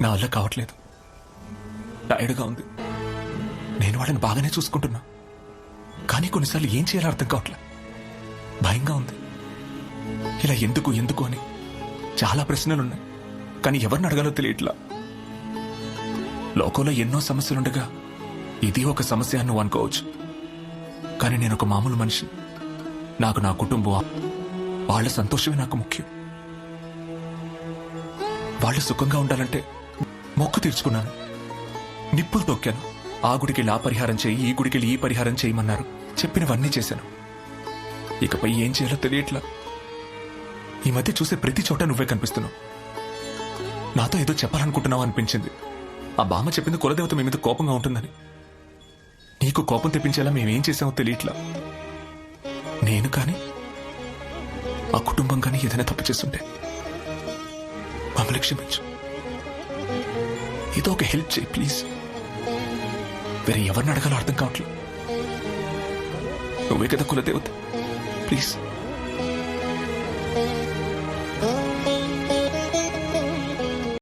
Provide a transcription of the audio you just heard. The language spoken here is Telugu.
నా వల్ల కావట్లేదు. టైర్డ్గా ఉంది. నేను వాళ్ళని బాగానే చూసుకుంటున్నా, కానీ కొన్నిసార్లు ఏం చేయాలో అర్థం కావట్లే. భయంగా ఉంది. ఇలా ఎందుకు ఎందుకు అని చాలా ప్రశ్నలున్నాయి, కానీ ఎవరిని అడగాలో తెలియట్లా. లోకంలో ఎన్నో సమస్యలుండగా ఇది ఒక సమస్య అని నువ్వు అనుకోవచ్చు, కానీ నేను ఒక మామూలు మనిషి. నాకు నా కుటుంబం, వాళ్ళ సంతోషమే నాకు ముఖ్యం. వాళ్ళు సుఖంగా ఉండాలంటే మొక్కు తీర్చుకున్నాను, నిప్పులు తొక్కాను. ఆ గుడికెళ్ళి ఆ పరిహారం చేయి, ఈ గుడికెళ్ళి ఈ పరిహారం చేయమన్నారు. చెప్పినవన్నీ చేశాను. ఇకపై ఏం చేయాలో తెలియట్లా. ఈ మధ్య చూసే ప్రతి చోట నువ్వే కనిపిస్తున్నావు. నాతో ఏదో చెప్పాలనుకుంటున్నావు అనిపించింది. ఆ బామ్మ చెప్పింది కులదేవత మీ మీద కోపంగా ఉంటుందని. నీకు కోపం తెప్పించేలా మేమేం చేసామో తెలియట్లా. నేను కానీ ఆ కుటుంబం కానీ ఏదైనా తప్పు చేస్తుంటే మమ్మల్ని క్షమించు. ఏదో ఒక హెల్ప్ చేయి ప్లీజ్. వేరే ఎవరిని అడగాలో అర్థం కావట్లేదు. నువ్వే కదా కులదేవత, ప్లీజ్.